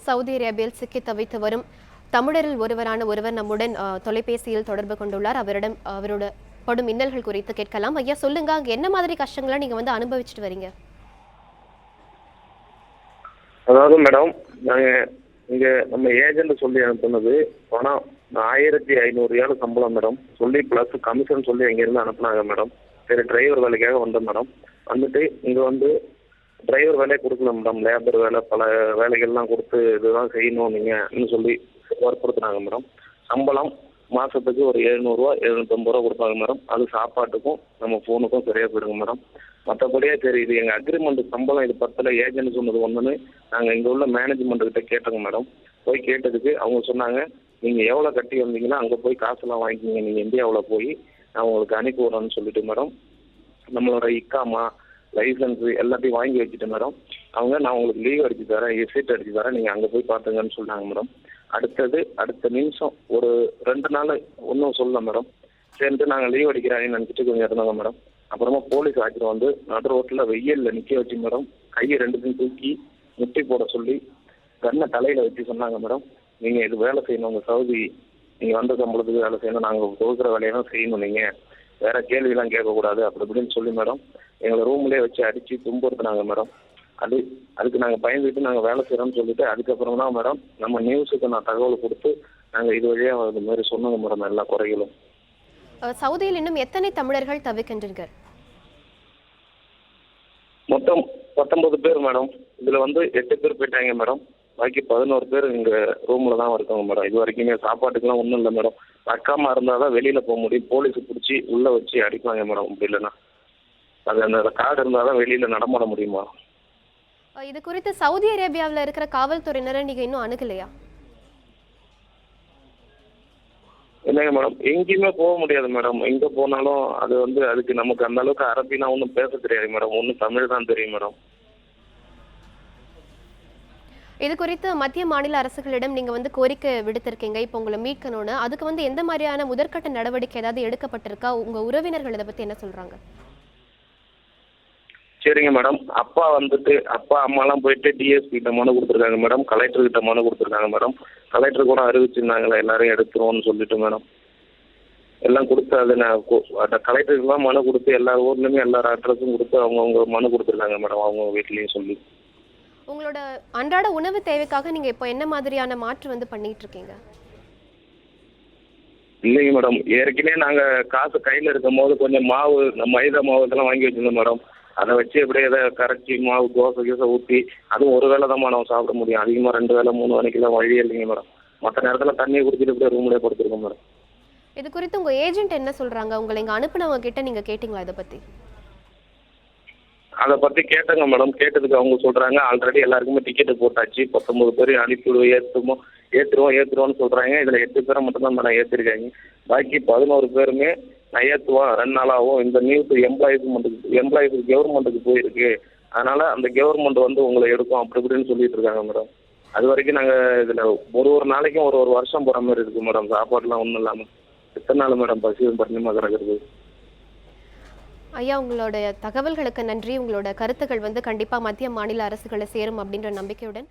Saudi அரேபியாவில் சிக்கி தவித்து வரும் தமிழரில் ஒருவர் நம்முடன் தொலைபேசியில் தொடர்பு கொண்டுள்ளார். அவரோட படும் இன்னல்கள் குறித்து கேட்கலாம். ஐயா சொல்லுங்க, அங்க என்ன மாதிரி கஷ்டங்களை நீங்க வந்து அனுபவிச்சுட்டு வரீங்க? அதாவது மேடம், நாங்க இங்க நம்ம ஏஜென்ட் சொல்லி அனுப்புனது பணம் 1500 சம்பளம் மேடம். சொல்லி பிளஸ் கமிஷன் சொல்லி இருந்து அனுப்புனாங்க மேடம். சரி, டிரைவர் வேலைக்காக வந்தோம் மேடம். வந்துட்டு இங்க வந்து டிரைவர் வேலையை கொடுக்கல மேடம். லேபர் வேலை, பல வேலைகள்லாம் கொடுத்து இதுதான் செய்யணும் நீங்கன்னு சொல்லி வற்புறுத்தினாங்க மேடம். சம்பளம் மாசத்துக்கு ஒரு 700 750 கொடுப்பாங்க மேடம். அது சாப்பாட்டுக்கும் நம்ம ஃபோனுக்கும் சரியா போயிடுங்க மேடம். மற்றபடியே சரி, இது எங்கள் அக்ரிமெண்ட் சம்பளம் இது பத்தில் ஏஜென்ட் சொன்னது ஒன்றுன்னு நாங்கள் இங்கே உள்ள மேனேஜ்மெண்ட் கிட்ட கேட்டோங்க மேடம். போய் கேட்டதுக்கு அவங்க சொன்னாங்க, நீங்கள் எவ்வளோ கட்டி வந்தீங்கன்னா அங்கே போய் காசெல்லாம் வாங்கிக்கிங்க, நீங்கள் இந்தியாவில் போய் நான் உங்களுக்கு அனுப்பி விட்றேன்னு சொல்லிட்டு மேடம் நம்மளோட இக்காமா லைசன்ஸு எல்லாத்தையும் வாங்கி வச்சுட்டு மேடம் அவங்க நான் உங்களுக்கு லீவ் அடிச்சு தரேன், எஸ்ஐட் அடிச்சு தரேன், நீங்கள் அங்கே போய் பார்த்துங்கன்னு சொன்னாங்க மேடம். அடுத்த நிமிஷம் ஒரு 2 நாள் ஒன்றும் சொல்லல மேடம். சரின்ட்டு நாங்கள் லீவ் அடிக்கிறாங்கன்னு நினச்சிட்டு கொஞ்சம் இருந்தாங்க மேடம். அப்புறமா போலீஸ் ஆக்கிட்டு வந்து நடு ரோட்டில் வெயிலில் நிற்க வச்சு மேடம் கையை 2த்தையும் தூக்கி முட்டி போட சொல்லி கண்ணை தலையில் வச்சு சொன்னாங்க மேடம், நீங்கள் இது வேலை செய்யணும், உங்கள் சவுதி நீங்கள் வந்த சம்பளத்துக்கு வேலை செய்யணும், நாங்கள் கொடுக்குற வேலையெல்லாம் செய்யணும், நீங்கள் வேறு கேள்வியெல்லாம் கேட்கக்கூடாது அப்படி இப்படின்னு சொல்லி மேடம் எங்களை ரூம்லேயே வச்சு அடித்து துன்புறுத்துனாங்க மேடம். அதுக்கு நாங்கள் பயந்துட்டு நாங்கள் வேலை செய்கிறோம்னு சொல்லிட்டு அதுக்கப்புறம் தான் மேடம் நம்ம நியூஸுக்கு நான் தகவல் கொடுத்து நாங்கள் இது வழியாக இது மாதிரி சொன்னோங்க மேடம் எல்லா குறைகளும். சவுதியில் இன்னும் எத்தனை தமிழர்கள் தவிக்கின்றீர்கள்? மொத்தம் 19 பேர் மேடம். இதில் வந்து 8 பேர் போயிட்டாங்க மேடம். பாக்கி 11 பேர் இங்கே ரூமில் தான் இருக்காங்க மேடம். இது வரைக்குமே சாப்பாட்டுக்கெல்லாம் ஒன்றும் இல்லை மேடம். பக்காமல் இருந்தால் தான் வெளியில் போக முடியும். போலீஸு பிடிச்சி உள்ளே வச்சு அடிப்பாங்க மேடம். அப்படி இல்லைன்னா அது அந்த கார்டு இருந்தால் தான் வெளியில் நடமாட முடியுமா? இது குறித்து சவுதி அரேபியாவில் இருக்கிற காவல்துறையினரை நீங்கள் இன்னும் அணுகலையா? இல்லைங்க மேடம், எங்கேயுமே போக முடியாது மேடம். எங்கே போனாலும் அது வந்து அதுக்கு நமக்கு அந்த அளவுக்கு அரபினா ஒன்றும் பேச தெரியாது மேடம். ஒன்றும் தமிழ் தான் தெரியும் மேடம். இது குறித்து மத்திய மாநில அரசுகளிடம் நீங்க வந்து கோரிக்கை விடுத்திருக்கீங்க, இப்போ உங்களை மீட்கணும்னு. அதுக்கு வந்து எந்த மாதிரியான முதற்கட்ட நடவடிக்கை ஏதாவது எடுக்கப்பட்டிருக்கா? உங்க உறவினர்கள் இதை பத்தி என்ன சொல்றாங்க? சரிங்க மேடம், அப்பா அம்மாலாம் போயிட்டு டிஎஸ்பி கிட்ட மனு கொடுத்துருக்காங்க மேடம். கலெக்டர் கிட்ட மனு கொடுத்துருக்காங்க மேடம். கலெக்டர் கூட அறிவிச்சிருந்தாங்களே எல்லாரும் எடுத்துருவோம்னு சொல்லிட்டு மேடம். எல்லாம் கொடுத்து அது அந்த கலெக்டருக்குலாம் மனு கொடுத்து எல்லா ஊர்லேயுமே எல்லா அட்ரஸும் கொடுத்து அவங்கவுங்க மனு கொடுத்துருக்காங்க மேடம். அவங்க வீட்லேயும் சொல்லி. உங்களோட அன்றாட உணவு தேவைக்காக நீங்க இப்போ என்ன மாதிரியான மாற்று வந்து பண்ணிட்டு இருக்கீங்க? இல்லைங்க மேடம், ஏற்கனவே நாங்கள் காசு கையில் இருக்கும் போது கொஞ்சம் மாவு, மைதா மாவு இதெல்லாம் வாங்கி வச்சிருந்தோம் மேடம். அதை வச்சு எப்படியே எதை கரைச்சி மாவு தோசை ஊற்றி அதுவும் ஒரு வேளை தான் நம்ம சாப்பிட முடியும். அதிகமாக 2 வேளை 3 வேளைக்கெல்லாம் வழியே இல்லைங்க மேடம். மற்ற நேரத்தில் தண்ணியை குடிச்சிட்டு இப்படியே ரூம்லேயே படுத்துருக்கோம் மேடம். இது குறித்து உங்க ஏஜென்ட் என்ன சொல்றாங்க? உங்களை இங்கே அனுப்புனவங்க கிட்ட நீங்க கேட்டீங்களா இதை பத்தி? அதை பற்றி கேட்டேங்க மேடம். கேட்டதுக்கு அவங்க சொல்கிறாங்க, ஆல்ரெடி எல்லாருக்குமே டிக்கெட்டு போட்டாச்சு, 19 பேர் அனுப்பிவிடுவோம், ஏற்றுருவோம்னு சொல்கிறாங்க. இதில் 8 பேரை மட்டும்தான் மேடம் ஏற்றிருக்காங்க. பாக்கி 11 பேருமே நான் ஏற்றுவோம் 2 நாளாகவும் இந்த நியூஸ் எம்ப்ளாய்ஸுக்கு கவர்மெண்ட்டுக்கு போயிருக்கு, அதனால் அந்த கவர்மெண்ட் வந்து உங்களை எடுக்கும் அப்படி இப்படின்னு சொல்லிட்டு இருக்காங்க மேடம். அது வரைக்கும் நாங்கள் இதில் ஒரு நாளைக்கும் ஒரு வருஷம் போகிற மாதிரி இருக்குது மேடம். சாப்பாடுலாம் ஒன்றும் இல்லாமல் எத்தனை நாள் மேடம் பசியும் பட்டினியுமாக கிடக்குறது. ஐயா, உங்களுடைய தகவல்களுக்கு நன்றி. உங்களோட கருத்துக்கள் வந்து கண்டிப்பாக மத்திய மாநில அரசுகளை சேரும் அப்படின்ற நம்பிக்கையுடன்